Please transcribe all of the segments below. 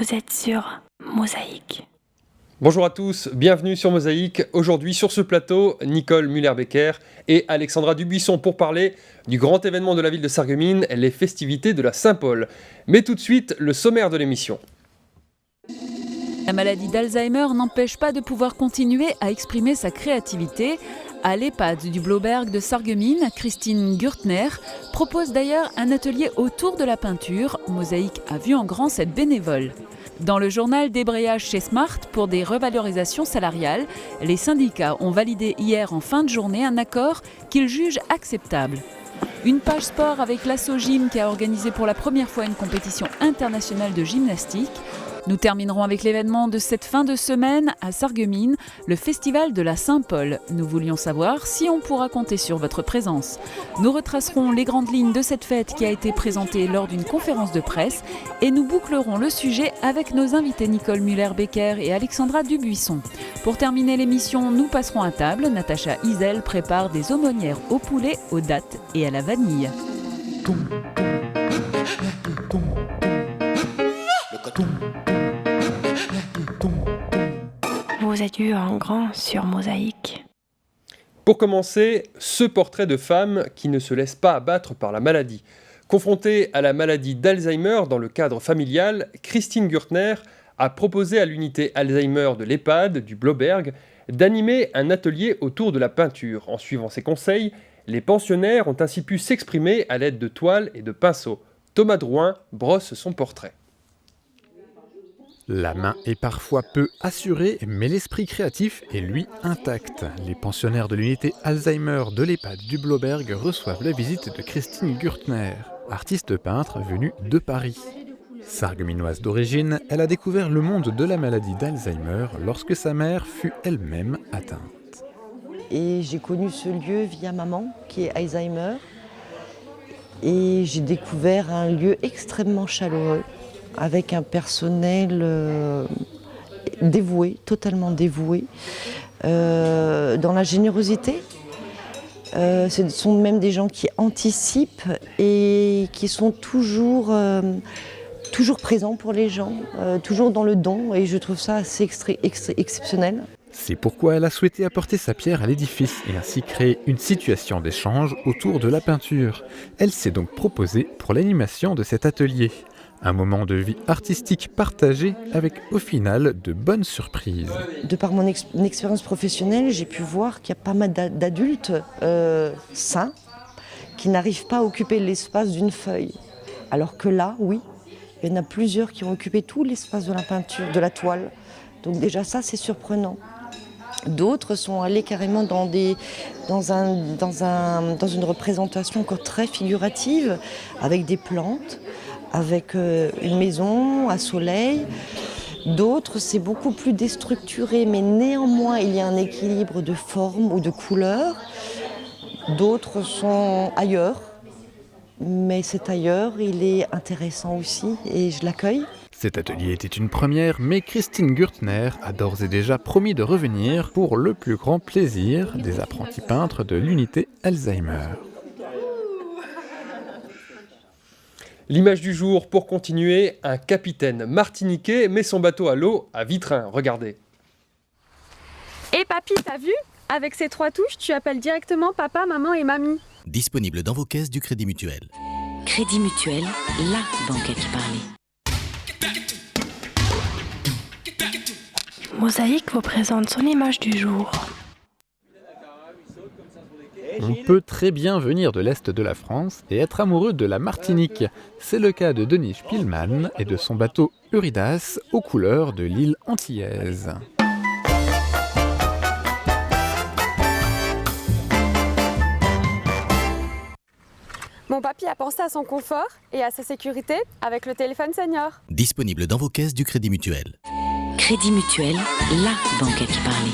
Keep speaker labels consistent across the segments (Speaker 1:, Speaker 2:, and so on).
Speaker 1: Vous êtes sur Mosaïque.
Speaker 2: Bonjour à tous, bienvenue sur Mosaïque. Aujourd'hui sur ce plateau, Nicole Muller-Becker et Alexandra Dubuisson pour parler du grand événement de la ville de Sarreguemines, les festivités de la Saint-Paul. Mais tout de suite, le sommaire de l'émission.
Speaker 3: La maladie d'Alzheimer n'empêche pas de pouvoir continuer à exprimer sa créativité. À l'EHPAD du Bloberg de Sarreguemines, Christine Gürtner propose d'ailleurs un atelier autour de la peinture. Mosaïque a vu en grand cette bénévole. Dans le journal débrayage chez Smart pour des revalorisations salariales, les syndicats ont validé hier en fin de journée un accord qu'ils jugent acceptable. Une page sport avec l'Asso Gym qui a organisé pour la première fois une compétition internationale de gymnastique. Nous terminerons avec l'événement de cette fin de semaine à Sarreguemines, le festival de la Saint-Paul. Nous voulions savoir si on pourra compter sur votre présence. Nous retracerons les grandes lignes de cette fête qui a été présentée lors d'une conférence de presse et nous bouclerons le sujet avec nos invités Nicole Muller-Becker et Alexandra Dubuisson. Pour terminer l'émission, nous passerons à table. Natacha Isel prépare des aumônières au poulet, aux dattes et à la vanille.
Speaker 1: Vous êtes vu en grand sur Mosaïque.
Speaker 2: Pour commencer, ce portrait de femme qui ne se laisse pas abattre par la maladie. Confrontée à la maladie d'Alzheimer dans le cadre familial, Christine Gürtner a proposé à l'unité Alzheimer de l'EHPAD du Bloberg d'animer un atelier autour de la peinture. En suivant ses conseils, les pensionnaires ont ainsi pu s'exprimer à l'aide de toiles et de pinceaux. Thomas Drouin brosse son portrait.
Speaker 4: La main est parfois peu assurée, mais l'esprit créatif est lui intact. Les pensionnaires de l'unité Alzheimer de l'EHPAD du Bloberg reçoivent la visite de Christine Gürtner, artiste peintre venue de Paris. Sarregueminoise d'origine, elle a découvert le monde de la maladie d'Alzheimer lorsque sa mère fut elle-même atteinte.
Speaker 5: Et j'ai connu ce lieu via maman, qui est Alzheimer. Et j'ai découvert un lieu extrêmement chaleureux, avec un personnel dévoué, totalement dévoué, dans la générosité. Ce sont même des gens qui anticipent et qui sont toujours présents pour les gens, toujours dans le don, et je trouve ça assez exceptionnel.
Speaker 4: C'est pourquoi elle a souhaité apporter sa pierre à l'édifice et ainsi créer une situation d'échange autour de la peinture. Elle s'est donc proposée pour l'animation de cet atelier. Un moment de vie artistique partagé avec, au final, de bonnes surprises.
Speaker 5: De par mon expérience professionnelle, j'ai pu voir qu'il y a pas mal d'adultes sains qui n'arrivent pas à occuper l'espace d'une feuille. Alors que là, oui, il y en a plusieurs qui ont occupé tout l'espace de la peinture, de la toile. Donc déjà ça, c'est surprenant. D'autres sont allés carrément dans une représentation encore très figurative, avec des plantes, avec une maison à soleil. D'autres, c'est beaucoup plus déstructuré, mais néanmoins, il y a un équilibre de forme ou de couleur. D'autres sont ailleurs, mais cet ailleurs, il est intéressant aussi et je l'accueille.
Speaker 4: Cet atelier était une première, mais Christine Gürtner a d'ores et déjà promis de revenir pour le plus grand plaisir des apprentis peintres de l'unité Alzheimer.
Speaker 2: L'image du jour, pour continuer, un capitaine martiniquais met son bateau à l'eau à Vitrin. Regardez.
Speaker 6: Et papy, t'as vu ? Avec ces 3 touches, tu appelles directement papa, maman et mamie.
Speaker 7: Disponible dans vos caisses du Crédit Mutuel.
Speaker 8: Crédit Mutuel, la banque à qui parler.
Speaker 1: Mosaïque vous présente son image du jour.
Speaker 4: On peut très bien venir de l'Est de la France et être amoureux de la Martinique. C'est le cas de Denis Spielmann et de son bateau Euridas aux couleurs de l'île antillaise.
Speaker 6: Mon papy a pensé à son confort et à sa sécurité avec le téléphone senior.
Speaker 7: Disponible dans vos caisses du Crédit Mutuel.
Speaker 8: Crédit Mutuel, la banque à qui parler.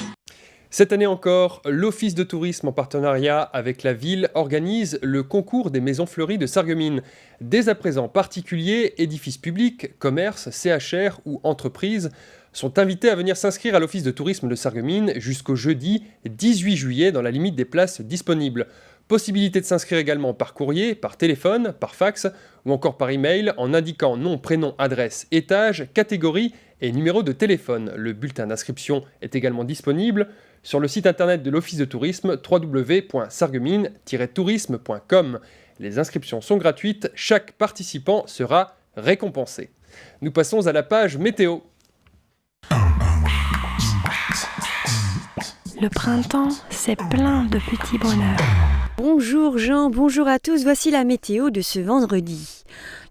Speaker 2: Cette année encore, l'Office de tourisme en partenariat avec la ville organise le concours des maisons fleuries de Sarreguemines. Dès à présent, particuliers, édifices publics, commerces, CHR ou entreprises sont invités à venir s'inscrire à l'Office de tourisme de Sarreguemines jusqu'au jeudi 18 juillet dans la limite des places disponibles. Possibilité de s'inscrire également par courrier, par téléphone, par fax ou encore par email en indiquant nom, prénom, adresse, étage, catégorie et numéro de téléphone. Le bulletin d'inscription est également disponible sur le site internet de l'Office de tourisme www.sarreguemines-tourisme.com. Les inscriptions sont gratuites, chaque participant sera récompensé. Nous passons à la page météo.
Speaker 1: Le printemps, c'est plein de petits bonheurs.
Speaker 9: Bonjour Jean, bonjour à tous, voici la météo de ce vendredi.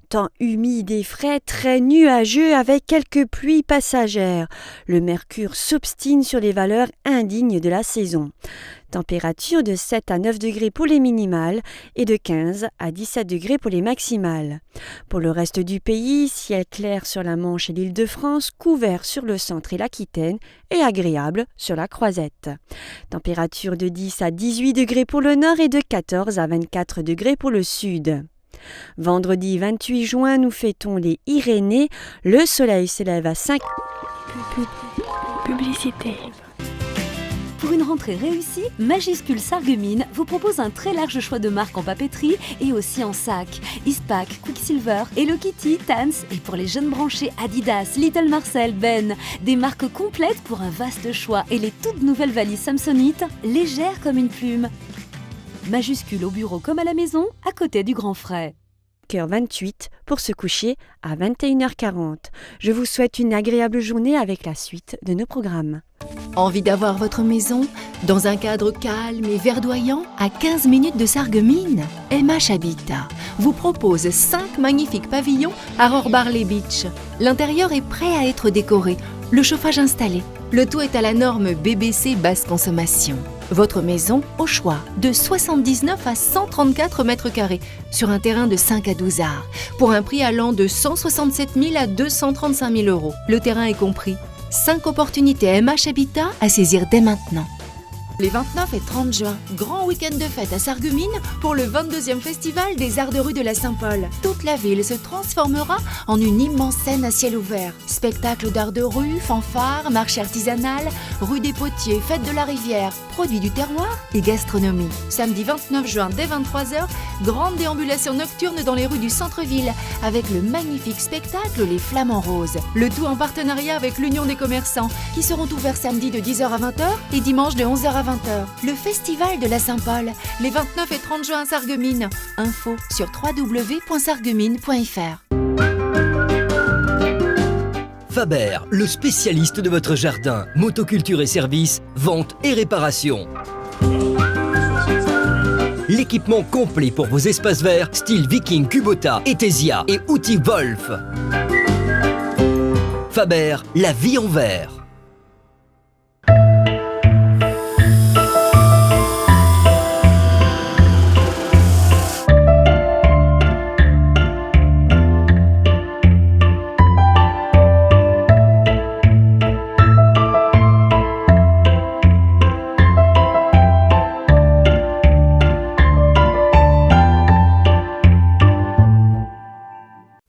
Speaker 9: Temps humide et frais, très nuageux avec quelques pluies passagères. Le mercure s'obstine sur les valeurs indignes de la saison. Température de 7 à 9 degrés pour les minimales et de 15 à 17 degrés pour les maximales. Pour le reste du pays, ciel clair sur la Manche et l'Île-de-France, couvert sur le centre et l'Aquitaine et agréable sur la Croisette. Température de 10 à 18 degrés pour le nord et de 14 à 24 degrés pour le sud. Vendredi 28 juin, nous fêtons les Irénées. Le soleil s'élève à 5...
Speaker 1: Publicité.
Speaker 10: Pour une rentrée réussie, Majuscule Sarreguemines vous propose un très large choix de marques en papeterie et aussi en sac. Eastpak, Quicksilver, Hello Kitty, Tans et pour les jeunes branchés Adidas, Little Marcel, Ben. Des marques complètes pour un vaste choix et les toutes nouvelles valises Samsonite, légères comme une plume. Majuscule au bureau comme à la maison, à côté du Grand Frais.
Speaker 9: Cœur 28 pour se coucher à 21h40. Je vous souhaite une agréable journée avec la suite de nos programmes.
Speaker 11: Envie d'avoir votre maison dans un cadre calme et verdoyant à 15 minutes de Sarreguemines? MH Habitat vous propose 5 magnifiques pavillons à Rohrbarley Beach. L'intérieur est prêt à être décoré, le chauffage installé. Le tout est à la norme BBC basse consommation. Votre maison au choix de 79 à 134 mètres carrés sur un terrain de 5 à 12 arts pour un prix allant de 167 000 à 235 000 euros. Le terrain est compris. 5 opportunités MH Habitat à saisir dès maintenant. Les 29 et 30 juin, grand week-end de fête à Sarreguemines pour le 22e festival des Arts de rue de la Saint-Paul. Toute la ville se transformera en une immense scène à ciel ouvert. Spectacles d'art de rue, fanfares, marché artisanal, rue des Potiers, fête de la Rivière, produits du terroir et gastronomie. Samedi 29 juin dès 23h, grande déambulation nocturne dans les rues du centre-ville avec le magnifique spectacle Les Flamants Roses. Le tout en partenariat avec l'Union des commerçants qui seront ouverts samedi de 10h à 20h et dimanche de 11h à 20h. Le festival de la Saint-Paul, les 29 et 30 juin à Sarreguemines. Info sur www.sarreguemines.fr.
Speaker 12: Faber, le spécialiste de votre jardin. Motoculture et services, vente et réparation. L'équipement complet pour vos espaces verts, style Viking, Kubota, Etesia et outils Wolf. Faber, la vie en vert.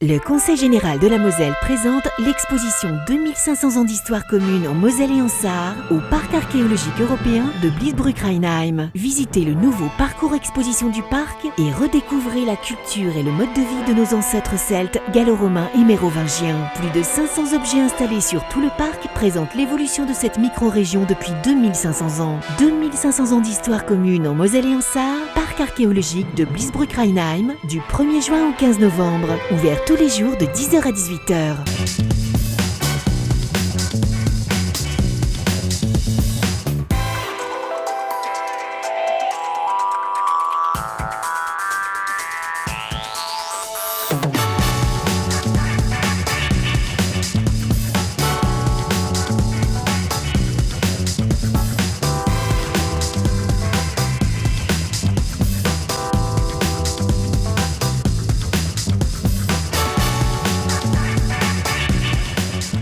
Speaker 13: Le Conseil général de la Moselle présente l'exposition 2500 ans d'histoire commune en Moselle et en Sarre au parc archéologique européen de Bliesbruck-Rheinheim. Visitez le nouveau parcours exposition du parc et redécouvrez la culture et le mode de vie de nos ancêtres celtes, gallo-romains et mérovingiens. Plus de 500 objets installés sur tout le parc présentent l'évolution de cette micro-région depuis 2500 ans. 2500 ans d'histoire commune en Moselle et en Sarre, parc archéologique de Bliesbruck-Rheinheim du 1er juin au 15 novembre. Ouvert tous les jours de 10h à 18h.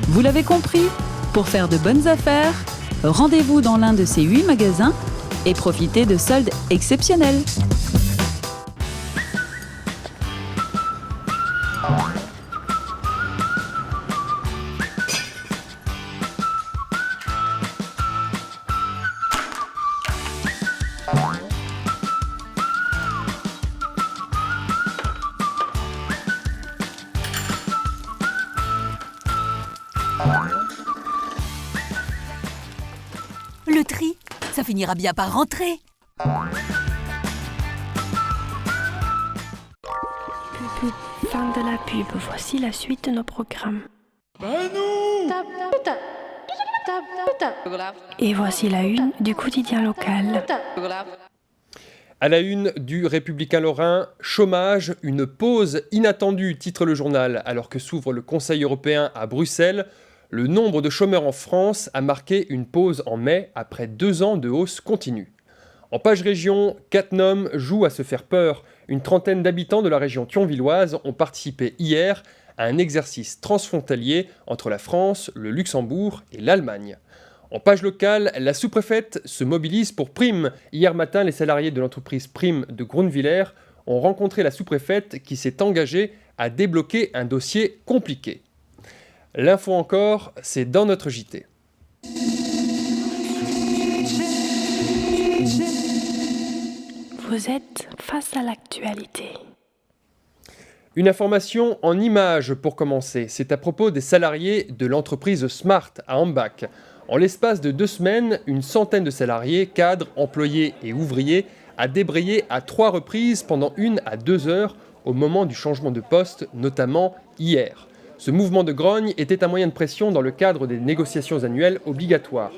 Speaker 3: Vous l'avez compris, pour faire de bonnes affaires, rendez-vous dans l'un de ces 8 magasins et profitez de soldes exceptionnels.
Speaker 10: ça finira bien par rentrer.
Speaker 1: Fin de la pub, voici la suite de nos programmes. Et voici la une du quotidien local.
Speaker 2: À la une du Républicain Lorrain, chômage, une pause inattendue, titre le journal. Alors que s'ouvre le Conseil européen à Bruxelles, le nombre de chômeurs en France a marqué une pause en mai après 2 ans de hausse continue. En page région, Cattenom joue à se faire peur. Une trentaine d'habitants de la région thionvilloise ont participé hier à un exercice transfrontalier entre la France, le Luxembourg et l'Allemagne. En page locale, la sous-préfète se mobilise pour Prime. Hier matin, les salariés de l'entreprise Prime de Grunwiller ont rencontré la sous-préfète qui s'est engagée à débloquer un dossier compliqué. L'info encore, c'est dans notre JT.
Speaker 1: Vous êtes face à l'actualité.
Speaker 2: Une information en images pour commencer. C'est à propos des salariés de l'entreprise Smart à Hambach. En l'espace de 2 semaines, une centaine de salariés, cadres, employés et ouvriers, a débrayé à 3 reprises pendant 1 à 2 heures au moment du changement de poste, notamment hier. Ce mouvement de grogne était un moyen de pression dans le cadre des négociations annuelles obligatoires.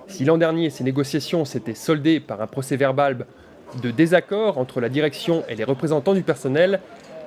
Speaker 2: Si l'an dernier, ces négociations s'étaient soldées par un procès-verbal de désaccord entre la direction et les représentants du personnel,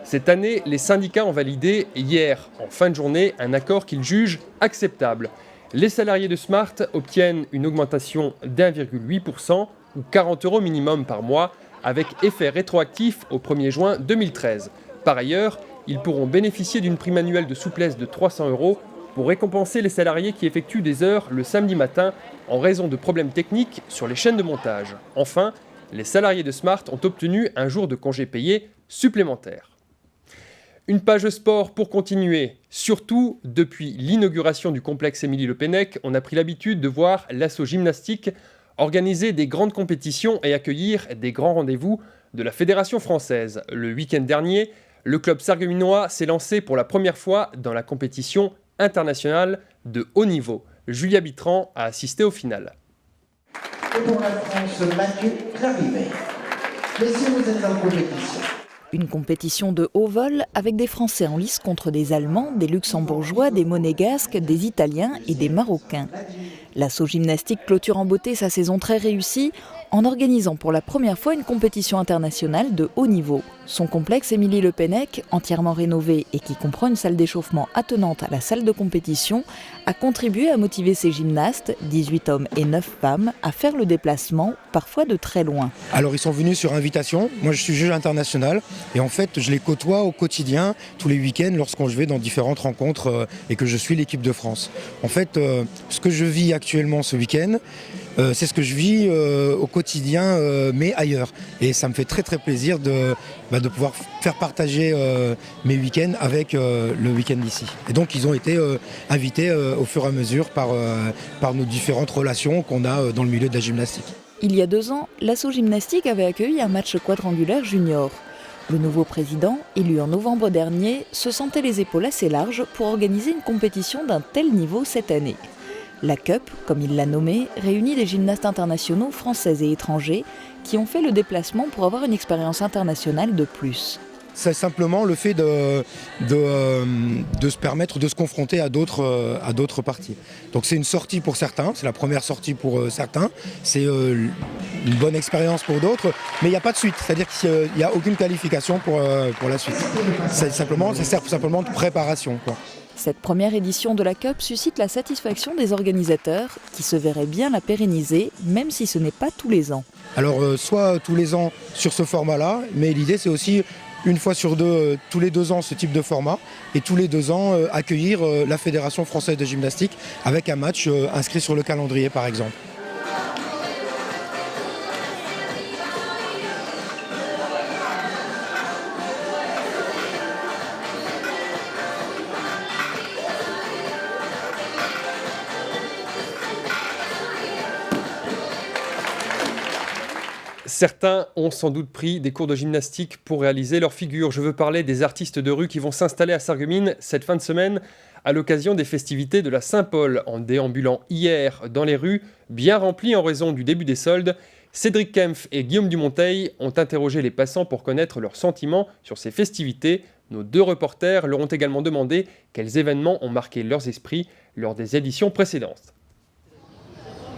Speaker 2: cette année, les syndicats ont validé hier, en fin de journée, un accord qu'ils jugent acceptable. Les salariés de Smart obtiennent une augmentation d'1,8% ou 40 € minimum par mois, avec effet rétroactif au 1er juin 2013. Par ailleurs, ils pourront bénéficier d'une prime annuelle de souplesse de 300 € pour récompenser les salariés qui effectuent des heures le samedi matin en raison de problèmes techniques sur les chaînes de montage. Enfin, les salariés de Smart ont obtenu un jour de congé payé supplémentaire. Une page sport pour continuer. Surtout, depuis l'inauguration du complexe Émilie-Le Pennec, on a pris l'habitude de voir l'Asso Gymnastique organiser des grandes compétitions et accueillir des grands rendez-vous de la Fédération française. Le week-end dernier, le club sarregueminois s'est lancé pour la première fois dans la compétition internationale de haut niveau. Julia Bitran a assisté au final.
Speaker 14: Et pour la France, Mathieu Clarivet. Messieurs, vous êtes en compétition.
Speaker 15: Une compétition de haut vol avec des Français en lice contre des Allemands, des Luxembourgeois, des Monégasques, des Italiens et des Marocains. L'Asso Gymnastique clôture en beauté sa saison très réussie en organisant pour la première fois une compétition internationale de haut niveau. Son complexe Émilie-Le Pennec, entièrement rénové et qui comprend une salle d'échauffement attenante à la salle de compétition, a contribué à motiver ses gymnastes, 18 hommes et 9 femmes, à faire le déplacement, parfois de très loin.
Speaker 16: Alors ils sont venus sur invitation, moi je suis juge international et en fait je les côtoie au quotidien, tous les week-ends lorsqu'on je vais dans différentes rencontres et que je suis l'équipe de France. En fait, ce que je vis actuellement ce week-end, c'est ce que je vis au quotidien, mais ailleurs. Et ça me fait très très plaisir de pouvoir faire partager mes week-ends avec le week-end d'ici. Et donc ils ont été invités au fur et à mesure par nos différentes relations qu'on a dans le milieu de la gymnastique.
Speaker 15: Il y a 2 ans, l'Asso Gymnastique avait accueilli un match quadrangulaire junior. Le nouveau président, élu en novembre dernier, se sentait les épaules assez larges pour organiser une compétition d'un tel niveau cette année. La Cup, comme il l'a nommée, réunit des gymnastes internationaux français et étrangers qui ont fait le déplacement pour avoir une expérience internationale de plus.
Speaker 16: C'est simplement le fait de se permettre de se confronter à d'autres parties. Donc c'est une sortie pour certains, c'est la première sortie pour certains, c'est une bonne expérience pour d'autres, mais il n'y a pas de suite, c'est-à-dire qu'il n'y a aucune qualification pour la suite. Ça sert simplement de préparation, quoi.
Speaker 15: Cette première édition de la Cup suscite la satisfaction des organisateurs qui se verraient bien la pérenniser, même si ce n'est pas tous les ans.
Speaker 16: Alors soit tous les ans sur ce format-là, mais l'idée c'est aussi une fois sur deux, tous les 2 ans ce type de format, et tous les 2 ans accueillir la Fédération française de gymnastique avec un match inscrit sur le calendrier par exemple.
Speaker 2: Certains ont sans doute pris des cours de gymnastique pour réaliser leur figure. Je veux parler des artistes de rue qui vont s'installer à Sarreguemines cette fin de semaine à l'occasion des festivités de la Saint-Paul. En déambulant hier dans les rues, bien remplies en raison du début des soldes, Cédric Kempf et Guillaume Dumonteil ont interrogé les passants pour connaître leurs sentiments sur ces festivités. Nos deux reporters leur ont également demandé quels événements ont marqué leurs esprits lors des éditions précédentes.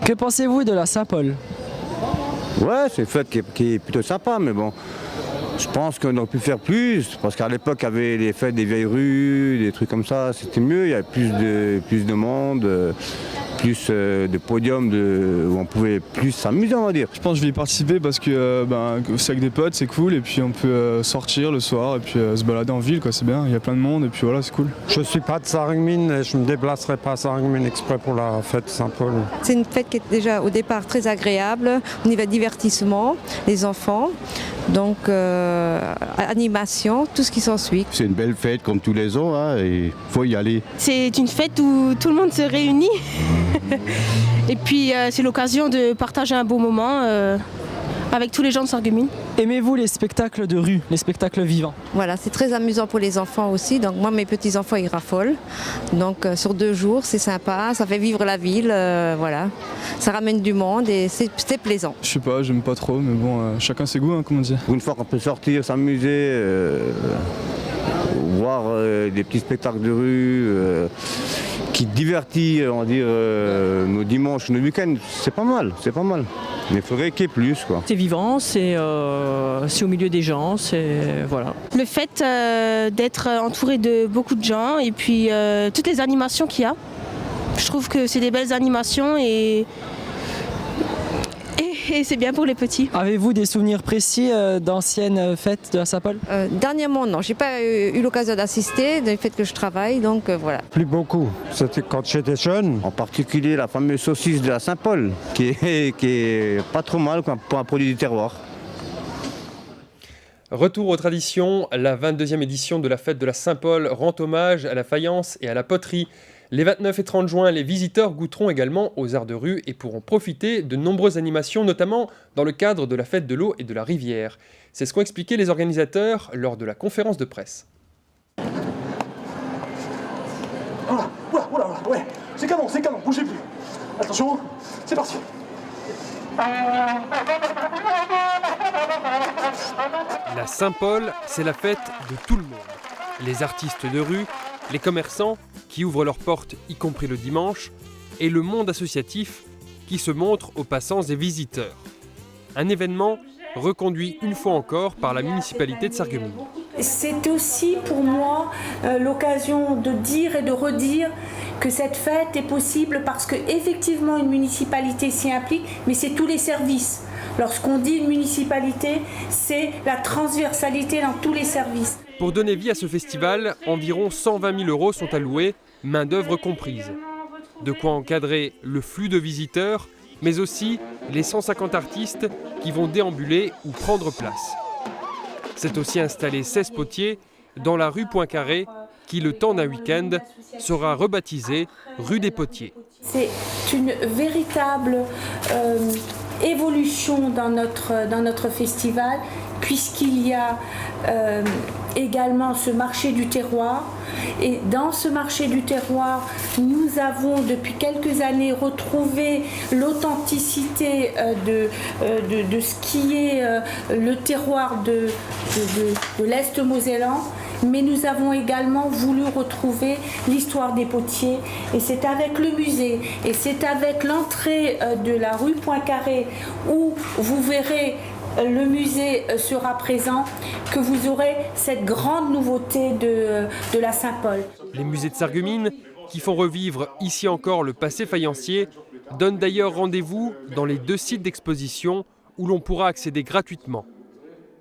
Speaker 17: Que pensez-vous de la Saint-Paul ?
Speaker 18: Ouais, c'est une fête qui est plutôt sympa, mais bon, je pense qu'on aurait pu faire plus, parce qu'à l'époque, il y avait les fêtes des vieilles rues, des trucs comme ça, c'était mieux, il y avait plus de monde, plus de podiums où on pouvait plus s'amuser, on va dire.
Speaker 19: Je pense que je vais y participer parce que c'est avec des potes, c'est cool, et puis on peut sortir le soir et puis se balader en ville, quoi, c'est bien, il y a plein de monde, et puis voilà, c'est cool.
Speaker 20: Je ne suis pas de Sarreguemines et je ne me déplacerai pas à Sarreguemines exprès pour la fête Saint-Paul.
Speaker 21: C'est une fête qui est déjà au départ très agréable, au niveau divertissement, les enfants, donc animation, tout ce qui s'ensuit.
Speaker 22: C'est une belle fête comme tous les ans, hein, et il faut y aller.
Speaker 23: C'est une fête où tout le monde se réunit. Et puis c'est l'occasion de partager un beau moment avec tous les gens de Sarreguemines.
Speaker 17: Aimez-vous les spectacles de rue, les spectacles vivants ?
Speaker 21: Voilà, c'est très amusant pour les enfants aussi. Donc moi, mes petits-enfants, ils raffolent. Donc sur 2 jours, c'est sympa, ça fait vivre la ville, voilà. Ça ramène du monde et c'est plaisant.
Speaker 19: Je sais pas, j'aime pas trop, mais bon, chacun ses goûts, hein, comme on dit.
Speaker 18: Une fois qu'on peut sortir, s'amuser, voir des petits spectacles de rue qui divertit, on va dire, nos dimanches, nos week-ends, c'est pas mal, c'est pas mal. Mais il faudrait qu'il y ait plus, quoi.
Speaker 24: C'est vivant, c'est au milieu des gens, c'est voilà.
Speaker 23: Le fait d'être entouré de beaucoup de gens et puis toutes les animations qu'il y a, je trouve que c'est des belles animations et c'est bien pour les petits.
Speaker 17: Avez-vous des souvenirs précis d'anciennes fêtes de la Saint-Paul ?
Speaker 21: Dernièrement, non, j'ai pas eu l'occasion d'assister, du fait que je travaille, donc voilà.
Speaker 20: Plus beaucoup, c'était quand j'étais jeune.
Speaker 18: En particulier la fameuse saucisse de la Saint-Paul, qui est pas trop mal pour un produit du terroir.
Speaker 2: Retour aux traditions, la 22e édition de la fête de la Saint-Paul rend hommage à la faïence et à la poterie. Les 29 et 30 juin, les visiteurs goûteront également aux arts de rue et pourront profiter de nombreuses animations, notamment dans le cadre de la fête de l'eau et de la rivière. C'est ce qu'ont expliqué les organisateurs lors de la conférence de presse.
Speaker 25: Oula, ouais, c'est canon, bougez plus. Attention, c'est parti.
Speaker 2: La Saint-Paul, c'est la fête de tout le monde. Les artistes de rue, les commerçants qui ouvrent leurs portes, y compris le dimanche, et le monde associatif qui se montre aux passants et visiteurs. Un événement reconduit une fois encore par la municipalité de Sarreguemines.
Speaker 26: C'est aussi pour moi l'occasion de dire et de redire que cette fête est possible parce qu'effectivement une municipalité s'y implique, mais c'est tous les services. Lorsqu'on dit une municipalité, c'est la transversalité dans tous les services.
Speaker 2: Pour donner vie à ce festival, environ 120 000 € sont alloués, main-d'œuvre comprise. De quoi encadrer le flux de visiteurs, mais aussi les 150 artistes qui vont déambuler ou prendre place. C'est aussi installé 16 potiers dans la rue Poincaré, qui, le temps d'un week-end, sera rebaptisée rue des Potiers.
Speaker 26: C'est une véritable évolution dans notre festival, puisqu'il y a également ce marché du terroir. Et dans ce marché du terroir, nous avons depuis quelques années retrouvé l'authenticité de ce qui est le terroir de l'Est mosellan. Mais nous avons également voulu retrouver l'histoire des potiers. Et c'est avec le musée, et c'est avec l'entrée de la rue Poincaré, où vous verrez le musée sera présent, que vous aurez cette grande nouveauté de la Saint-Paul.
Speaker 2: Les musées de Sarreguemines, qui font revivre ici encore le passé faïencier, donnent d'ailleurs rendez-vous dans les 2 sites d'exposition où l'on pourra accéder gratuitement.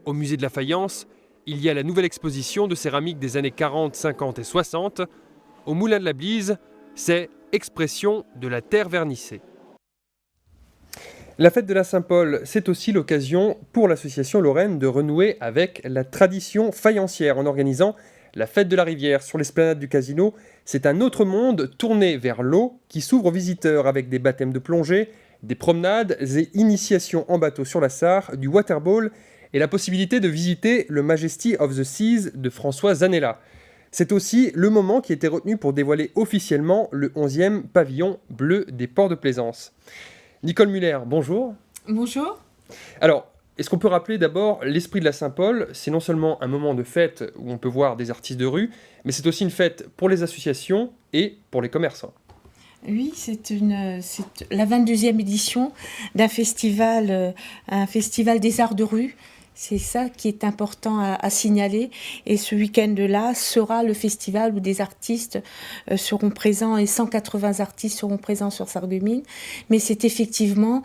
Speaker 2: Au musée de la faïence, il y a la nouvelle exposition de céramique des années 40, 50 et 60. Au Moulin de la Blise, c'est Expression de la terre vernissée. La fête de la Saint-Paul, c'est aussi l'occasion pour l'association lorraine de renouer avec la tradition faïencière en organisant la fête de la rivière sur l'esplanade du Casino. C'est un autre monde tourné vers l'eau qui s'ouvre aux visiteurs avec des baptêmes de plongée, des promenades et initiations en bateau sur la Sarre, du waterball et la possibilité de visiter le Majesty of the Seas de François Zanella. C'est aussi le moment qui était retenu pour dévoiler officiellement le 11e pavillon bleu des ports de plaisance. Nicole Muller, bonjour.
Speaker 4: Bonjour.
Speaker 2: Alors, est-ce qu'on peut rappeler d'abord l'esprit de la Saint-Paul ? C'est non seulement un moment de fête où on peut voir des artistes de rue, mais c'est aussi une fête pour les associations et pour les commerçants.
Speaker 26: Oui, c'est la 22e édition d'un festival, un festival des arts de rue. C'est ça qui est important à signaler. Et ce week-end-là sera le festival où des artistes seront présents et 180 artistes seront présents sur Sarreguemines. Mais c'est effectivement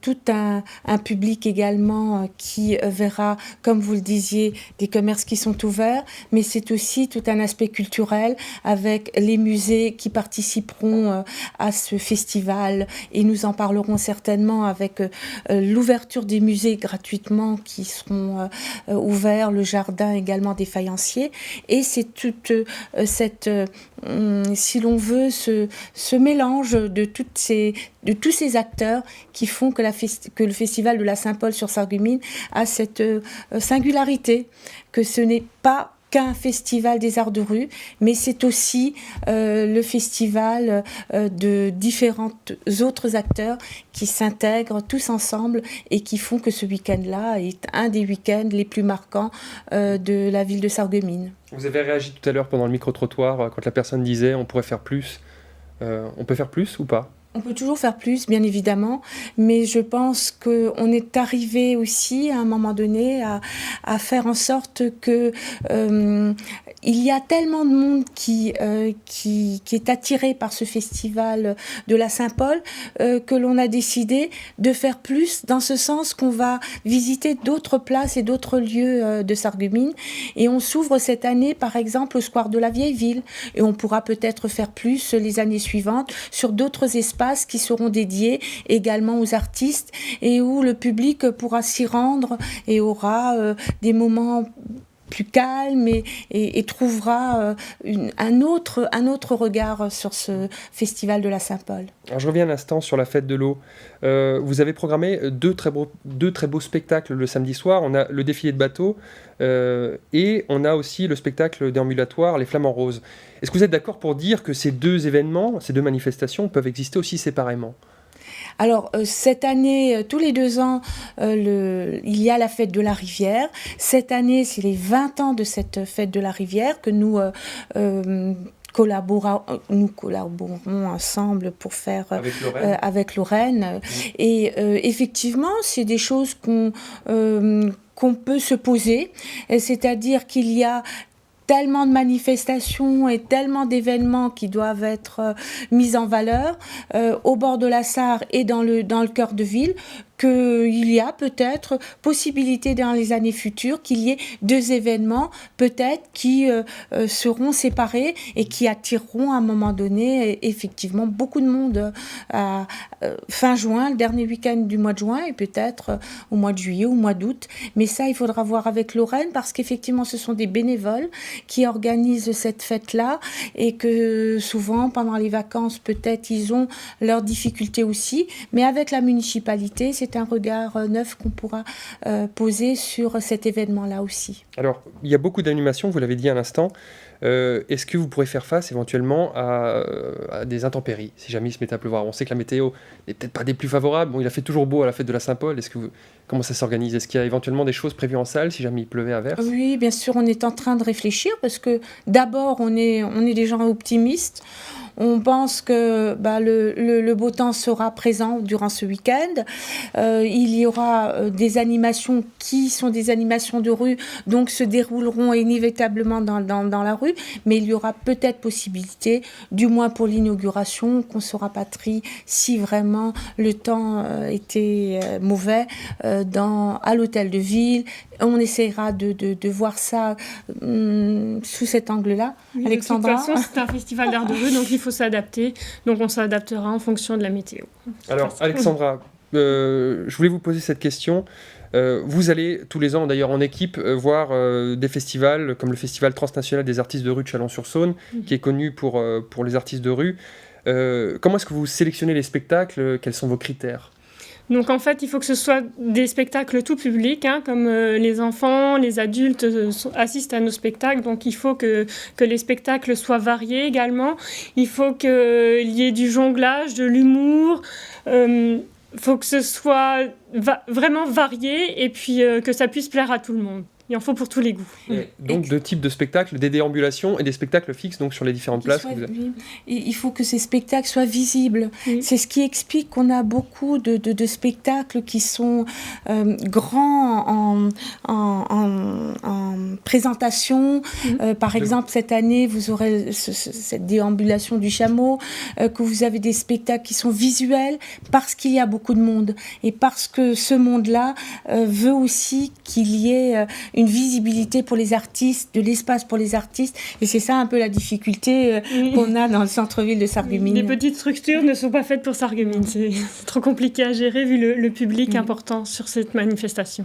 Speaker 26: tout un public également qui verra, comme vous le disiez, des commerces qui sont ouverts. Mais c'est aussi tout un aspect culturel avec les musées qui participeront à ce festival. Et nous en parlerons certainement avec l'ouverture des musées gratuitement qui seront ouverts, le jardin également des faïenciers. Et c'est toute cette, si l'on veut, ce mélange de tous ces acteurs qui font que le festival de la Saint-Paul sur Sarreguemines a cette singularité, que ce n'est pas qu'un festival des arts de rue, mais c'est aussi le festival de différents autres acteurs qui s'intègrent tous ensemble et qui font que ce week-end-là est un des week-ends les plus marquants de la ville de Sarreguemines.
Speaker 2: Vous avez réagi tout à l'heure pendant le micro-trottoir quand la personne disait on pourrait faire plus. On peut faire plus ou pas ?
Speaker 26: On peut toujours faire plus, bien évidemment, mais je pense qu'on est arrivé aussi, à un moment donné, à faire en sorte que il y a tellement de monde qui est attiré par ce festival de la Saint-Paul que l'on a décidé de faire plus, dans ce sens qu'on va visiter d'autres places et d'autres lieux de Sarreguemines. Et on s'ouvre cette année, par exemple, au square de la Vieille Ville. Et on pourra peut-être faire plus les années suivantes sur d'autres espaces qui seront dédiés également aux artistes et où le public pourra s'y rendre et aura des moments plus calmes et trouvera un autre regard sur ce festival de la Saint-Paul.
Speaker 2: Alors je reviens un instant sur la fête de l'eau. Vous avez programmé deux très beaux spectacles le samedi soir. On a le défilé de bateaux et on a aussi le spectacle déambulatoire Les Flamants Roses. Est-ce que vous êtes d'accord pour dire que ces deux événements, ces deux manifestations peuvent exister aussi séparément ?
Speaker 26: Alors, cette année, tous les 2 ans, il y a la fête de la rivière. Cette année, c'est les 20 ans de cette fête de la rivière que nous collaborons ensemble pour faire avec Lorraine. Et effectivement, c'est des choses qu'on peut se poser. C'est-à-dire qu'il y a tellement de manifestations et tellement d'événements qui doivent être mis en valeur au bord de la Sarre et dans le cœur de ville, qu'il y a peut-être possibilité dans les années futures qu'il y ait 2 événements peut-être qui seront séparés et qui attireront à un moment donné effectivement beaucoup de monde à fin juin, le dernier week-end du mois de juin et peut-être au mois de juillet ou au mois d'août. Mais ça, il faudra voir avec Lorraine parce qu'effectivement, ce sont des bénévoles qui organisent cette fête-là et que souvent, pendant les vacances, peut-être, ils ont leurs difficultés aussi. Mais avec la municipalité, c'est un regard neuf qu'on pourra poser sur cet événement-là aussi.
Speaker 2: Alors, il y a beaucoup d'animations, vous l'avez dit à l'instant. Est-ce que vous pourrez faire face éventuellement à des intempéries, si jamais il se met à pleuvoir ? On sait que la météo n'est peut-être pas des plus favorables. Bon, il a fait toujours beau à la fête de la Saint-Paul. Comment ça s'organise ? Est-ce qu'il y a éventuellement des choses prévues en salle si jamais il pleuvait à verse ?
Speaker 26: Oui, bien sûr, on est en train de réfléchir parce que d'abord, on est des gens optimistes. On pense que le beau temps sera présent durant ce week-end. Il y aura des animations qui sont des animations de rue, donc se dérouleront inévitablement dans la rue, mais il y aura peut-être possibilité, du moins pour l'inauguration, qu'on se rapatrie si vraiment le temps était mauvais à l'hôtel de ville. On essaiera de voir ça sous cet angle-là.
Speaker 5: Oui,
Speaker 26: Alexandra ?
Speaker 5: De toute façon, c'est un festival d'art de rue, donc il faut s'adapter. Donc on s'adaptera en fonction de la météo.
Speaker 2: Alors, Alexandra, je voulais vous poser cette question. Vous allez tous les ans, d'ailleurs en équipe, voir des festivals comme le Festival transnational des artistes de rue de Chalon-sur-Saône, qui est connu pour les artistes de rue. Comment est-ce que vous sélectionnez les spectacles? Quels sont vos critères?
Speaker 5: Donc en fait, il faut que ce soit des spectacles tout public, comme les enfants, les adultes assistent à nos spectacles. Donc il faut que les spectacles soient variés également. Il faut qu'il y ait du jonglage, de l'humour. Il faut que ce soit vraiment varié et puis que ça puisse plaire à tout le monde. Il en faut pour tous les goûts.
Speaker 2: Et donc deux types de spectacles, des déambulations et des spectacles fixes donc sur les différentes places.
Speaker 26: Il faut que ces spectacles soient visibles. C'est ce qui explique qu'on a beaucoup de spectacles qui sont grands en présentation. Par exemple, cette année, vous aurez cette déambulation du chameau, que vous avez des spectacles qui sont visuels parce qu'il y a beaucoup de monde et parce que ce monde-là veut aussi qu'il y ait une visibilité pour les artistes, de l'espace pour les artistes, et c'est ça un peu la difficulté qu'on a dans le centre-ville de Sarreguemines.
Speaker 5: Les petites structures ne sont pas faites pour Sarreguemines, c'est trop compliqué à gérer vu le public important sur cette manifestation.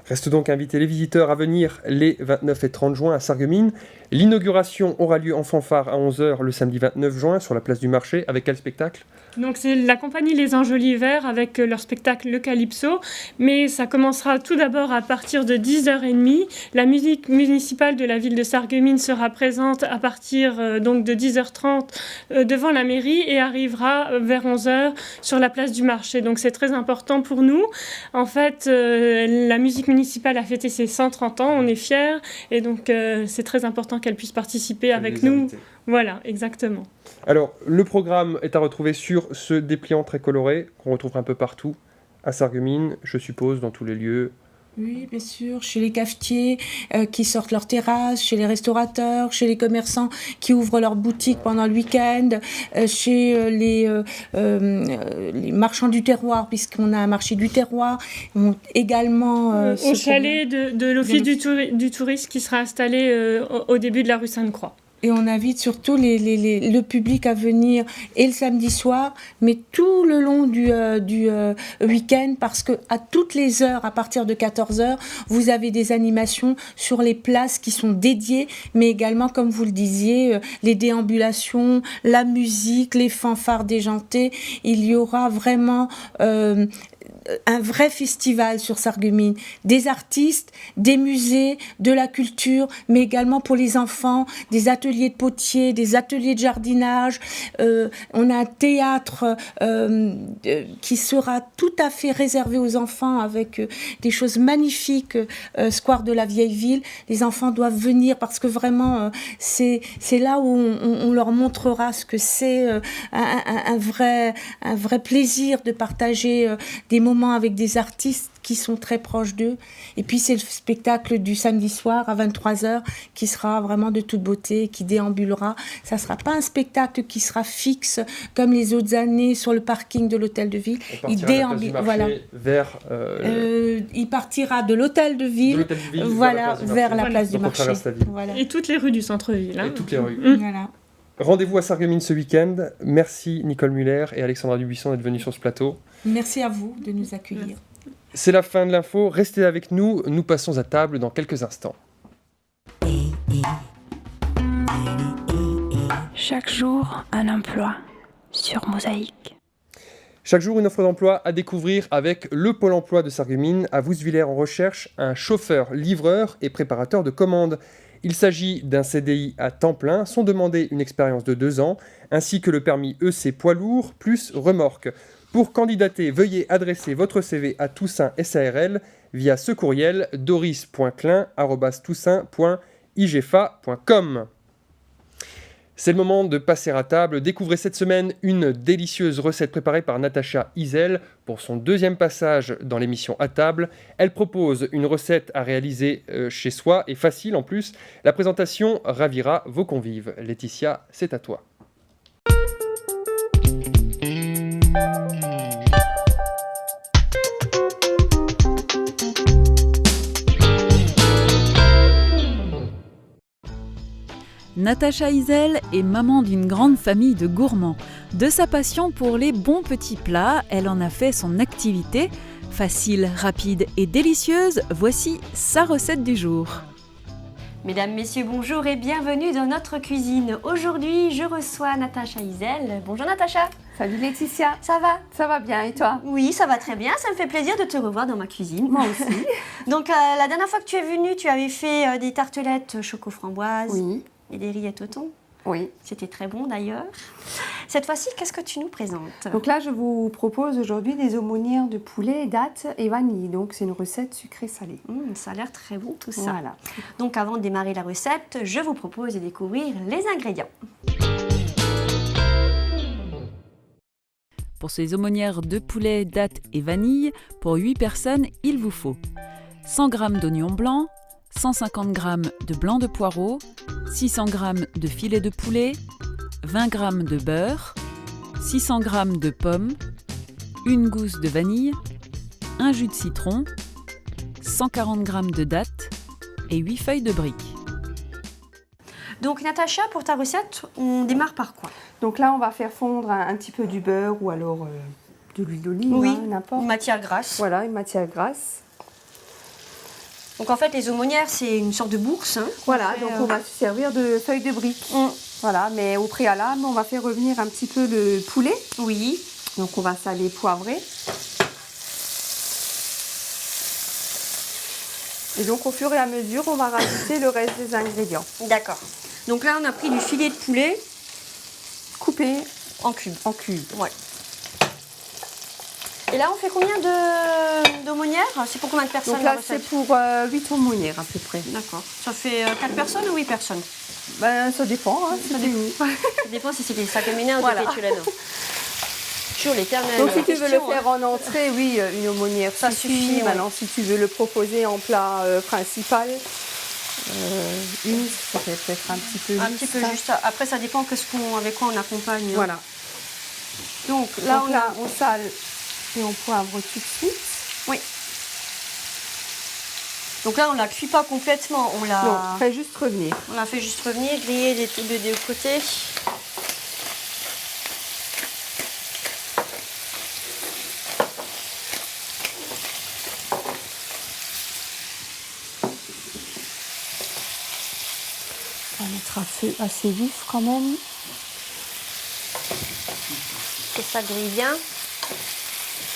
Speaker 2: Reste donc à inviter les visiteurs à venir les 29 et 30 juin à Sarreguemines. L'inauguration aura lieu en fanfare à 11h le samedi 29 juin sur la place du marché. Avec quel spectacle ?
Speaker 5: Donc c'est la compagnie Les Enjolivers avec leur spectacle Le Calypso, mais ça commencera tout d'abord à partir de 10h30. La musique municipale de la ville de Sarreguemines sera présente à partir donc de 10h30 devant la mairie et arrivera vers 11h sur la place du marché. Donc c'est très important pour nous. En fait, la musique municipale a fêté ses 130 ans, on est fiers et donc c'est très important qu'elle puisse participer avec nous. Invités. Voilà, exactement.
Speaker 2: Alors, le programme est à retrouver sur ce dépliant très coloré qu'on retrouve un peu partout à Sarreguemines, je suppose, dans tous les lieux.
Speaker 26: Oui, bien sûr, chez les cafetiers qui sortent leurs terrasses, chez les restaurateurs, chez les commerçants qui ouvrent leurs boutiques pendant le week-end, chez les marchands du terroir, puisqu'on a un marché du terroir, également...
Speaker 5: au chalet de l'Office du tourisme qui sera installé au début de la rue Sainte-Croix.
Speaker 26: Et on invite surtout le public à venir et le samedi soir, mais tout le long du week-end, parce que à toutes les heures, à partir de 14h, vous avez des animations sur les places qui sont dédiées, mais également, comme vous le disiez, les déambulations, la musique, les fanfares déjantées. Il y aura vraiment... un vrai festival sur Sarreguemines, des artistes, des musées, de la culture, mais également pour les enfants, des ateliers de potier, des ateliers de jardinage. On a un théâtre qui sera tout à fait réservé aux enfants avec des choses magnifiques, Square de la Vieille Ville. Les enfants doivent venir parce que vraiment, c'est là où on leur montrera ce que c'est un vrai plaisir de partager des moments avec des artistes qui sont très proches d'eux. Et puis c'est le spectacle du samedi soir à 23h qui sera vraiment de toute beauté, qui déambulera. Ça ne sera pas un spectacle qui sera fixe comme les autres années sur le parking de l'hôtel de ville.
Speaker 2: Il déambulera vers...
Speaker 26: il partira de l'hôtel de ville, vers la place du marché.
Speaker 5: Voilà. Et toutes les rues du centre-ville.
Speaker 2: Et toutes les rues.
Speaker 26: Voilà.
Speaker 2: Rendez-vous à Sarreguemines ce week-end. Merci Nicole Muller et Alexandra Dubuisson d'être venus sur ce plateau.
Speaker 26: Merci à vous de nous accueillir.
Speaker 2: C'est la fin de l'info. Restez avec nous. Nous passons à table dans quelques instants.
Speaker 1: Chaque jour, un emploi sur Mosaïque.
Speaker 2: Chaque jour, une offre d'emploi à découvrir avec le Pôle emploi de Sarreguemines. À Vousvillers, on recherche un chauffeur, livreur et préparateur de commandes. Il s'agit d'un CDI à temps plein, sont demandées une expérience de 2 ans, ainsi que le permis EC poids lourd plus remorque. Pour candidater, veuillez adresser votre CV à Toussaint SARL via ce courriel doris.clin@toussaint.igfa.com. C'est le moment de passer à table. Découvrez cette semaine une délicieuse recette préparée par Natacha Isel pour son 2e passage dans l'émission À table. Elle propose une recette à réaliser chez soi et facile en plus. La présentation ravira vos convives. Laetitia, c'est à toi.
Speaker 3: Natacha Isel est maman d'une grande famille de gourmands. De sa passion pour les bons petits plats, elle en a fait son activité. Facile, rapide et délicieuse, voici sa recette du jour.
Speaker 4: Mesdames, Messieurs, bonjour et bienvenue dans notre cuisine. Aujourd'hui, je reçois Natacha Isel. Bonjour Natacha.
Speaker 6: Salut Laetitia.
Speaker 4: Ça va?
Speaker 6: Ça va bien et toi?
Speaker 4: Oui, ça va très bien. Ça me fait plaisir de te revoir dans ma cuisine.
Speaker 6: Moi aussi.
Speaker 4: Donc, la dernière fois que tu es venue, tu avais fait des tartelettes choco-framboise et des rillettes au thon.
Speaker 6: Oui.
Speaker 4: C'était très bon d'ailleurs. Cette fois-ci, qu'est-ce que tu nous présentes?
Speaker 6: Donc là, je vous propose aujourd'hui des aumônières de poulet, dattes et vanille. Donc c'est une recette sucrée-salée.
Speaker 4: Ça a l'air très bon tout ça.
Speaker 6: Voilà.
Speaker 4: Donc avant de démarrer la recette, je vous propose de découvrir les ingrédients.
Speaker 3: Pour ces aumônières de poulet, dattes et vanille, pour 8 personnes, il vous faut 100 g d'oignons blancs, 150 g de blanc de poireau, 600 g de filet de poulet, 20 g de beurre, 600 g de pommes, une gousse de vanille, un jus de citron, 140 g de dattes et 8 feuilles de briques.
Speaker 4: Donc Natacha, pour ta recette, on démarre par quoi?
Speaker 6: Donc là, on va faire fondre un petit peu du beurre ou alors de l'huile d'olive, n'importe.
Speaker 4: Une matière grasse.
Speaker 6: Voilà, une matière grasse.
Speaker 4: Donc en fait, les aumônières, c'est une sorte de bourse.
Speaker 6: Voilà, donc on va se servir de feuilles de briques. Voilà, mais au préalable, on va faire revenir un petit peu le poulet.
Speaker 4: Oui.
Speaker 6: Donc on va saler, poivrer. Et donc au fur et à mesure, on va rajouter le reste des ingrédients.
Speaker 4: D'accord. Donc là, on a pris du filet de poulet
Speaker 6: coupé
Speaker 4: en cubes.
Speaker 6: En cubes.
Speaker 4: Ouais. Et là, on fait combien d'aumônières? C'est pour combien de personnes?
Speaker 6: Donc là, c'est pour 8 aumônières à peu près.
Speaker 4: D'accord. Ça fait 4 personnes ou 8 personnes?
Speaker 6: Ben, ça dépend.
Speaker 4: Ça dépend si c'est des sarguemines ou des pétulaines. Toujours l'éternel.
Speaker 6: Donc si tu veux le faire en entrée, oui, une aumônière,
Speaker 4: ça suffit.
Speaker 6: Maintenant, si tu veux le proposer en plat principal, ça peut être un petit peu juste.
Speaker 4: Un petit peu juste. Après, ça dépend avec quoi on accompagne.
Speaker 6: Voilà. Donc là, on sale et on poivre tout de suite.
Speaker 4: Oui. Donc là, on ne la cuit pas complètement. On
Speaker 6: fait juste revenir.
Speaker 4: On la fait juste revenir, griller des deux côtés.
Speaker 6: On va mettre à feu assez vif quand même.
Speaker 4: Que ça grille bien.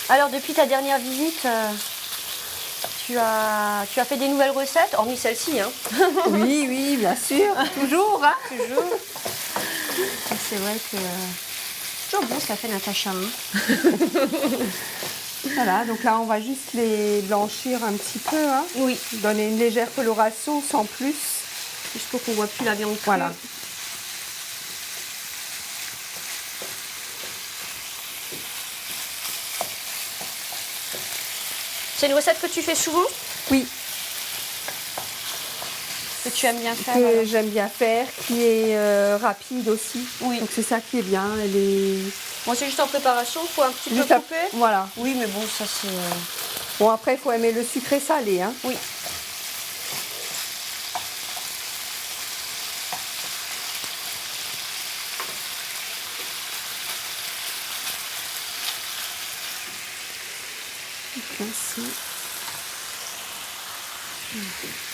Speaker 4: Alors, depuis ta dernière visite, tu as fait des nouvelles recettes, hormis celle-ci, hein?
Speaker 6: Oui, bien sûr, toujours. Hein?
Speaker 4: Toujours. C'est vrai que c'est toujours bon ce qu'a fait Natacha. Hein?
Speaker 6: Voilà, donc là, on va juste les blanchir un petit peu. Hein?
Speaker 4: Oui.
Speaker 6: Donner une légère coloration sans plus.
Speaker 4: Juste pour qu'on ne voit plus la viande crue.
Speaker 6: Voilà.
Speaker 4: C'est une recette que tu fais souvent?
Speaker 6: Oui.
Speaker 4: Que tu aimes bien faire?
Speaker 6: Que j'aime bien faire, qui est rapide aussi.
Speaker 4: Oui.
Speaker 6: Donc c'est ça qui est bien.
Speaker 4: Bon, c'est juste en préparation, il faut un petit peu couper.
Speaker 6: Voilà.
Speaker 4: Oui, mais bon, ça c'est...
Speaker 6: Bon, après, il faut aimer le sucré salé. Hein.
Speaker 4: Oui.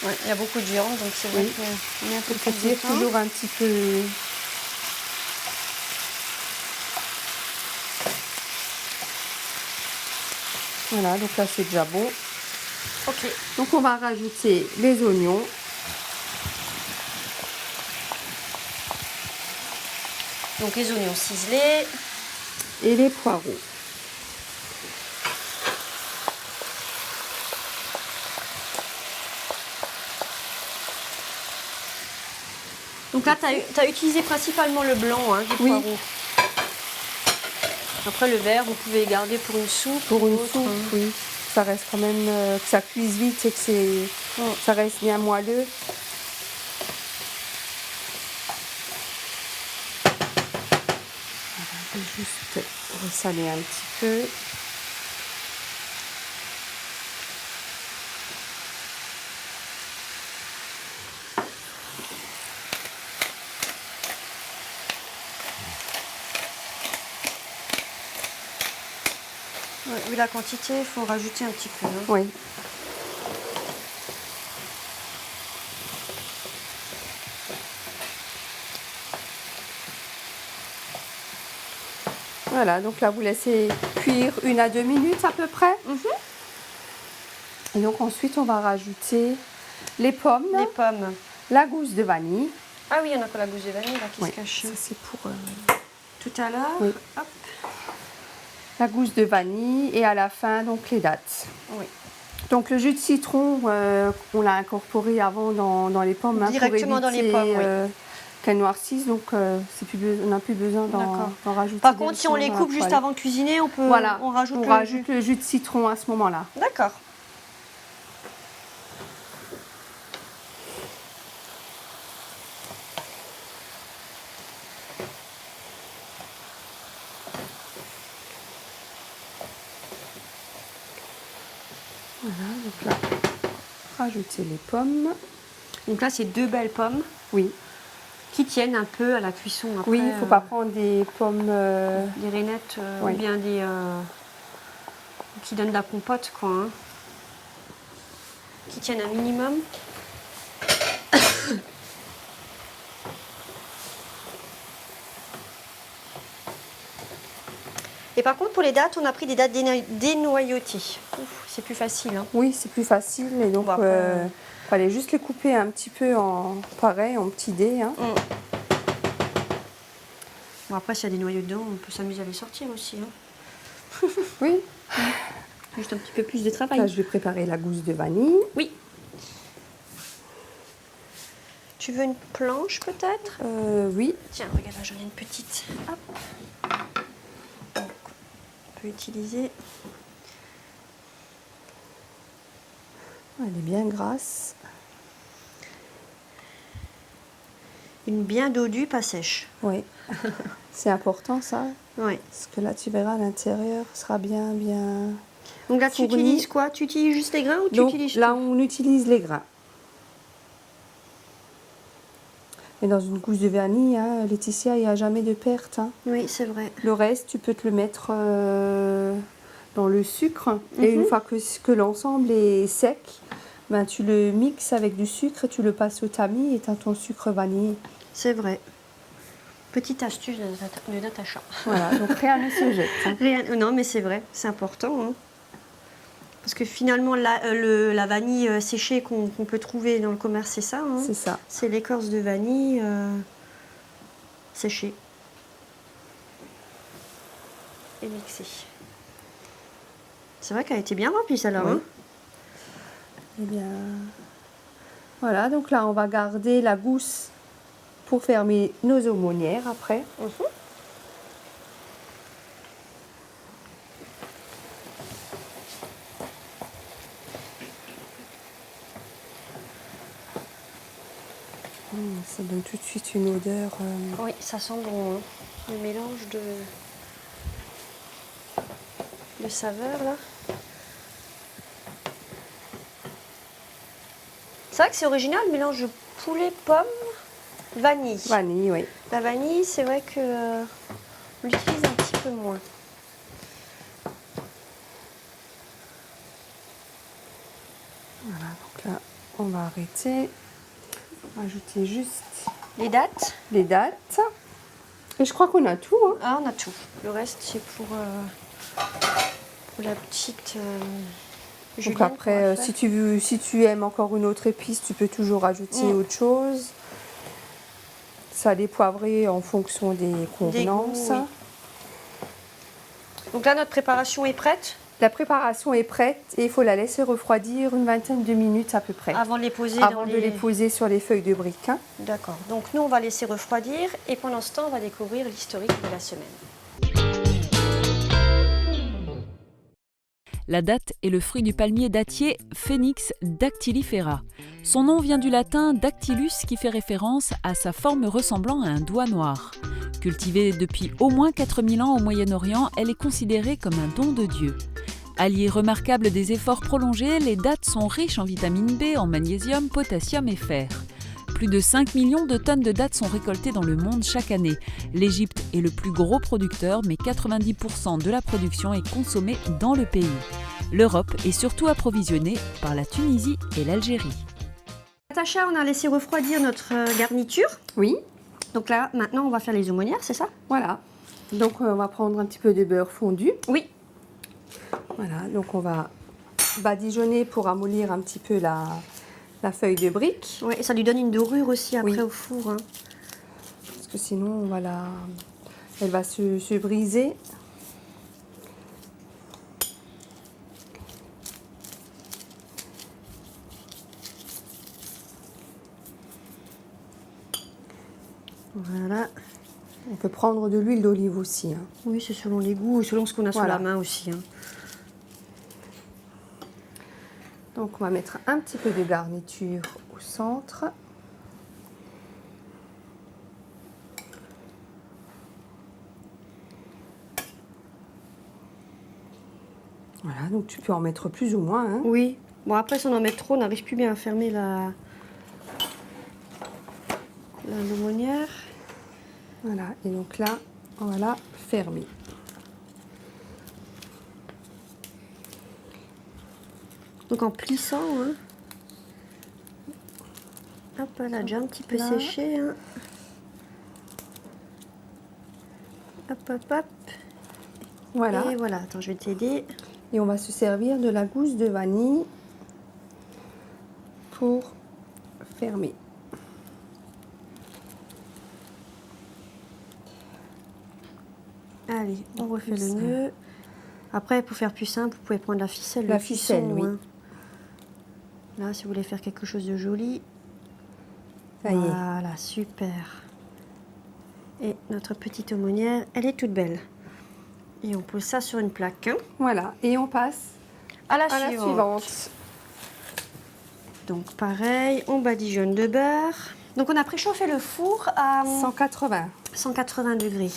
Speaker 4: Ouais, il y a beaucoup de viande, donc c'est vrai qu'on est un peu plus de temps.
Speaker 6: Toujours un petit peu. Voilà, donc là c'est déjà bon.
Speaker 4: Ok.
Speaker 6: Donc on va rajouter les oignons.
Speaker 4: Donc les oignons ciselés.
Speaker 6: Et les poireaux.
Speaker 4: Donc là, tu as utilisé principalement le blanc du poireau. Après, le vert, vous pouvez garder pour une soupe.
Speaker 6: Pour une soupe, oui. Ça reste quand même, que ça cuise vite et que ça reste bien moelleux. On va juste ressaler un petit peu.
Speaker 4: Vu la quantité, il faut rajouter un petit peu. Hein.
Speaker 6: Oui. Voilà, donc là vous laissez cuire 1 à 2 minutes à peu près. Et donc ensuite on va rajouter les pommes.
Speaker 4: Les pommes.
Speaker 6: La gousse de vanille.
Speaker 4: Ah oui, on a pas la gousse de vanille là qui
Speaker 6: Oui,
Speaker 4: se cache.
Speaker 6: ça c'est pour
Speaker 4: Tout à l'heure.
Speaker 6: Oui.
Speaker 4: Hop.
Speaker 6: La gousse de vanille et à la fin donc les dattes.
Speaker 4: Oui.
Speaker 6: Donc le jus de citron, on l'a incorporé avant dans les pommes.
Speaker 4: Directement dans les pommes, oui.
Speaker 6: Qu'elles noircissent, donc on n'a plus besoin d'en rajouter.
Speaker 4: Par contre, si on les coupe juste avant de cuisiner, on rajoute
Speaker 6: le jus de citron à ce moment-là.
Speaker 4: D'accord.
Speaker 6: Voilà, donc là, rajouter les pommes.
Speaker 4: Donc là, c'est 2 belles pommes.
Speaker 6: Oui.
Speaker 4: Qui tiennent un peu à la cuisson après.
Speaker 6: Oui, il ne faut pas prendre des pommes...
Speaker 4: des rainettes
Speaker 6: oui.
Speaker 4: ou bien des... qui donnent de la compote, quoi. Hein. Qui tiennent un minimum. Et par contre, pour les dattes, on a pris des dattes dénoyautées. C'est plus facile. Hein.
Speaker 6: Oui, c'est plus facile. Et donc, il fallait juste les couper un petit peu en petits dés. Hein.
Speaker 4: Bon, après, s'il y a des noyaux dedans, on peut s'amuser à les sortir aussi. Hein.
Speaker 6: Oui.
Speaker 4: Juste un petit peu plus de travail.
Speaker 6: Là, je vais préparer la gousse de vanille.
Speaker 4: Oui. Tu veux une planche peut-être?
Speaker 6: Oui.
Speaker 4: Tiens, regarde, là, j'en ai une petite. Hop. Donc, on peut utiliser.
Speaker 6: Elle est bien grasse.
Speaker 4: Une bien dodue, pas sèche.
Speaker 6: Oui. C'est important ça.
Speaker 4: Oui.
Speaker 6: Parce que là, tu verras, l'intérieur sera bien.
Speaker 4: Donc là, tu
Speaker 6: fourni.
Speaker 4: utilises quoi? Tu utilises juste les grains ou tu
Speaker 6: Donc,
Speaker 4: utilises
Speaker 6: là,
Speaker 4: tout?
Speaker 6: on utilise les grains. Et dans une gousse de vanille, hein, Laetitia, il n'y a jamais de perte. Hein.
Speaker 4: Oui, c'est vrai.
Speaker 6: Le reste, tu peux te le mettre dans le sucre. Et une fois que l'ensemble est sec, ben, tu le mixes avec du sucre, tu le passes au tamis et tu as ton sucre vanillé.
Speaker 4: C'est vrai. Petite astuce de Natacha.
Speaker 6: Voilà, donc rien ne se jette. Hein.
Speaker 4: Rien, non, mais c'est vrai, c'est important. Hein. Parce que finalement, la vanille séchée qu'on peut trouver dans le commerce, c'est ça. Hein.
Speaker 6: C'est ça.
Speaker 4: C'est l'écorce de vanille séchée et mixée. C'est vrai qu'elle a été bien remplie, celle-là.
Speaker 6: Oui.
Speaker 4: Hein.
Speaker 6: Eh bien, voilà, donc là, on va garder la gousse pour fermer nos aumônières après. Ça donne tout de suite une odeur.
Speaker 4: Oui, ça sent bon. Hein. Le mélange de saveurs là. C'est vrai que c'est original, le mélange de poulet, pomme, vanille.
Speaker 6: Vanille, oui.
Speaker 4: La vanille, c'est vrai que on l'utilise un petit peu moins.
Speaker 6: Voilà, donc là, on va arrêter. Ajouter juste
Speaker 4: les dattes.
Speaker 6: Les dattes. Et je crois qu'on a tout. Hein.
Speaker 4: Ah, on a tout. Le reste, c'est pour la petite
Speaker 6: donc après, si tu aimes encore une autre épice, tu peux toujours ajouter autre chose. Salé, poivré en fonction des convenances.
Speaker 4: Des goûts, oui. Donc là, notre préparation est prête.
Speaker 6: La préparation est prête et il faut la laisser refroidir une vingtaine de minutes à peu près.
Speaker 4: Avant de les poser
Speaker 6: les poser sur les feuilles de briques. Hein.
Speaker 4: D'accord. Donc nous, on va laisser refroidir et pendant ce temps, on va découvrir l'historique de la semaine.
Speaker 3: La datte est le fruit du palmier dattier Phoenix dactylifera. Son nom vient du latin dactylus qui fait référence à sa forme ressemblant à un doigt noir. Cultivée depuis au moins 4000 ans au Moyen-Orient, elle est considérée comme un don de Dieu. Allié remarquable des efforts prolongés, les dattes sont riches en vitamine B, en magnésium, potassium et fer. Plus de 5 millions de tonnes de dattes sont récoltées dans le monde chaque année. L'Égypte est le plus gros producteur, mais 90% de la production est consommée dans le pays. L'Europe est surtout approvisionnée par la Tunisie et l'Algérie.
Speaker 4: Natacha, on a laissé refroidir notre garniture.
Speaker 6: Oui.
Speaker 4: Donc là, maintenant, on va faire les aumônières, c'est ça?
Speaker 6: Voilà. Donc on va prendre un petit peu de beurre fondu.
Speaker 4: Oui.
Speaker 6: Voilà, donc on va badigeonner pour amollir un petit peu la feuille de brique.
Speaker 4: Ouais, et ça lui donne une dorure aussi après au four. Hein.
Speaker 6: Parce que sinon, elle va se briser.
Speaker 4: Voilà.
Speaker 6: On peut prendre de l'huile d'olive aussi. Hein.
Speaker 4: Oui, c'est selon les goûts, selon ce qu'on a sous la main aussi. Hein.
Speaker 6: Donc on va mettre un petit peu de garniture au centre. Voilà, donc tu peux en mettre plus ou moins. Hein.
Speaker 4: Oui. Bon, après, si on en met trop, on n'arrive plus bien à fermer l'aumônière.
Speaker 6: Voilà, et donc là, on va la fermer.
Speaker 4: Donc en plissant, hein. Hop, elle a déjà un petit peu séché. Hein. Hop, hop, hop.
Speaker 6: Voilà.
Speaker 4: Et voilà, attends, je vais t'aider.
Speaker 6: Et on va se servir de la gousse de vanille pour fermer.
Speaker 4: Allez, on refait le nœud. Après, pour faire plus simple, vous pouvez prendre la ficelle.
Speaker 6: La ficelle, oui.
Speaker 4: Hein. Là, si vous voulez faire quelque chose de joli.
Speaker 6: Ça y est.
Speaker 4: Voilà, super. Et notre petite aumônière, elle est toute belle. Et on pose ça sur une plaque. Hein.
Speaker 6: Voilà, et on passe
Speaker 4: à la
Speaker 6: suivante.
Speaker 4: Donc pareil, on badigeonne de beurre. Donc on a préchauffé le four à 180 degrés.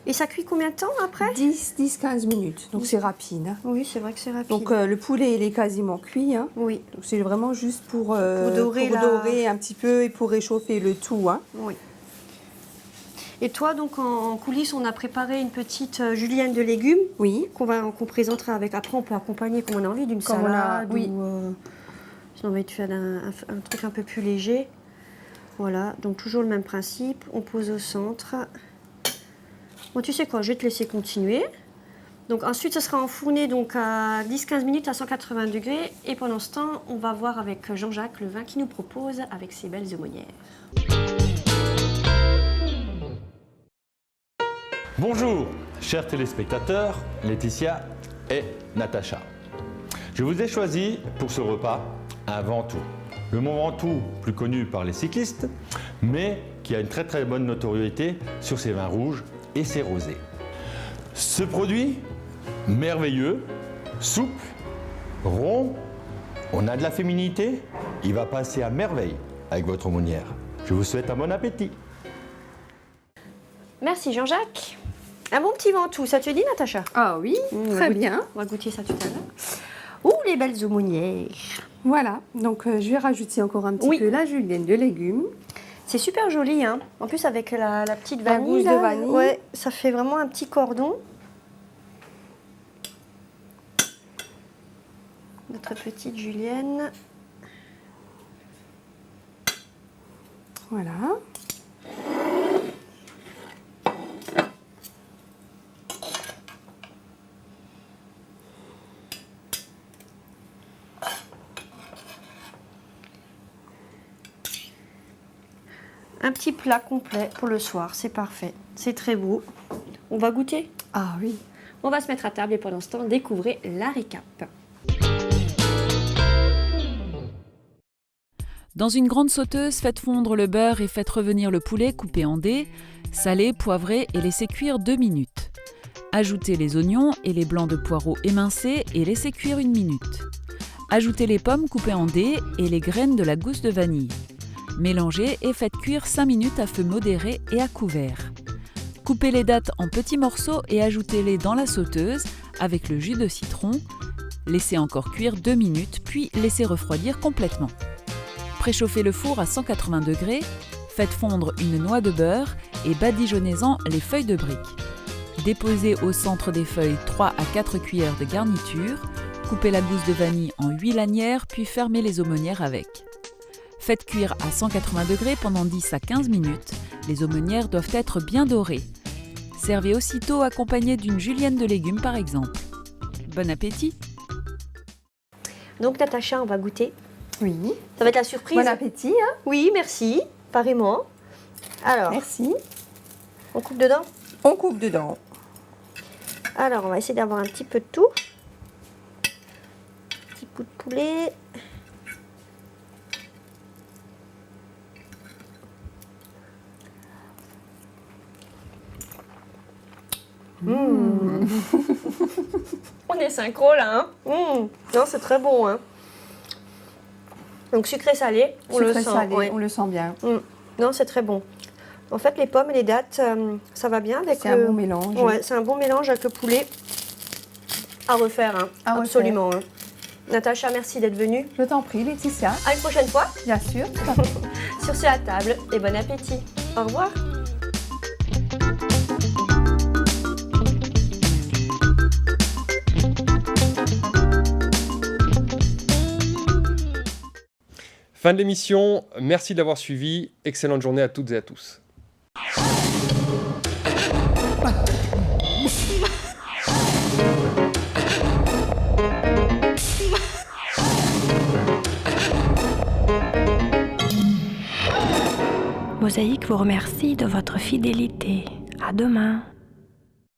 Speaker 4: Et ça cuit combien de temps après?
Speaker 6: 10-15 minutes, donc c'est rapide. Hein.
Speaker 4: Oui, c'est vrai que c'est rapide.
Speaker 6: Donc le poulet, il est quasiment cuit. Hein.
Speaker 4: Oui.
Speaker 6: Donc c'est vraiment juste pour dorer un petit peu et pour réchauffer le tout. Hein.
Speaker 4: Oui. Et toi, donc en coulisses, on a préparé une petite julienne de légumes.
Speaker 6: Oui.
Speaker 4: Qu'on présentera avec. Après, on peut accompagner comme on a envie d'une salade.
Speaker 6: Oui.
Speaker 4: Ou si on a envie de faire un truc un peu plus léger. Voilà, donc toujours le même principe. On pose au centre. Bon, tu sais quoi, je vais te laisser continuer. Donc ensuite, ce sera enfourné donc, à 10-15 minutes à 180 degrés. Et pendant ce temps, on va voir avec Jean-Jacques le vin qu'il nous propose avec ses belles aumônières.
Speaker 7: Bonjour, chers téléspectateurs, Laetitia et Natacha. Je vous ai choisi pour ce repas un Ventoux. Le Mont Ventoux, plus connu par les cyclistes, mais qui a une très très bonne notoriété sur ses vins rouges et ses rosés. Ce produit, merveilleux, souple, rond, on a de la féminité, il va passer à merveille avec votre aumônière. Je vous souhaite un bon appétit.
Speaker 4: Merci Jean-Jacques. Un bon petit Ventoux, ça te dit Natacha?
Speaker 6: Ah oui, très bien.
Speaker 4: On va goûter ça tout à l'heure. Ouh, les belles aumônières.
Speaker 6: Voilà, donc je vais rajouter encore un petit peu la julienne de légumes.
Speaker 4: C'est super joli, hein. En plus avec la petite vanille.
Speaker 6: La gousse de vanille.
Speaker 4: Ouais, ça fait vraiment un petit cordon. Notre petite julienne.
Speaker 6: Voilà.
Speaker 4: Un petit plat complet pour le soir, c'est parfait. C'est très beau. On va goûter?
Speaker 6: Ah oui.
Speaker 4: On va se mettre à table et pendant ce temps, découvrez la récap.
Speaker 3: Dans une grande sauteuse, faites fondre le beurre et faites revenir le poulet coupé en dés, salé, poivré et laissez cuire 2 minutes. Ajoutez les oignons et les blancs de poireaux émincés et laissez cuire 1 minute. Ajoutez les pommes coupées en dés et les graines de la gousse de vanille. Mélangez et faites cuire 5 minutes à feu modéré et à couvert. Coupez les dattes en petits morceaux et ajoutez-les dans la sauteuse avec le jus de citron. Laissez encore cuire 2 minutes, puis laissez refroidir complètement. Préchauffez le four à 180 degrés, faites fondre une noix de beurre et badigeonnez-en les feuilles de briques. Déposez au centre des feuilles 3 à 4 cuillères de garniture, coupez la gousse de vanille en 8 lanières, puis fermez les aumônières avec. Faites cuire à 180 degrés pendant 10 à 15 minutes, Les aumônières doivent être bien dorées. Servez aussitôt accompagné d'une julienne de légumes par exemple. Bon appétit!
Speaker 4: Donc Natacha, on va goûter.
Speaker 6: Oui.
Speaker 4: Ça va être la surprise.
Speaker 6: Bon appétit. Hein.
Speaker 4: Oui, merci. Pareillement. Alors.
Speaker 6: Merci.
Speaker 4: On coupe dedans?
Speaker 6: On coupe dedans.
Speaker 4: Alors, on va essayer d'avoir un petit peu de tout. Petit bout de poulet. Mmh. On est synchro là, hein. Non, c'est très bon, hein. Donc sucré-salé, on le sent.
Speaker 6: On le sent bien.
Speaker 4: Non, c'est très bon. En fait, les pommes et les dattes, ça va bien avec.
Speaker 6: C'est un bon mélange.
Speaker 4: Ouais, c'est un bon mélange avec le poulet. À refaire, hein. Absolument. Hein. Natacha, merci d'être venue.
Speaker 6: Je t'en prie, Laetitia.
Speaker 4: À une prochaine fois.
Speaker 6: Bien sûr.
Speaker 4: Sur ce, à table et bon appétit. Au revoir.
Speaker 2: Fin de l'émission, merci de l'avoir suivi. Excellente journée à toutes et à tous.
Speaker 1: Mosaïque vous remercie de votre fidélité. À demain.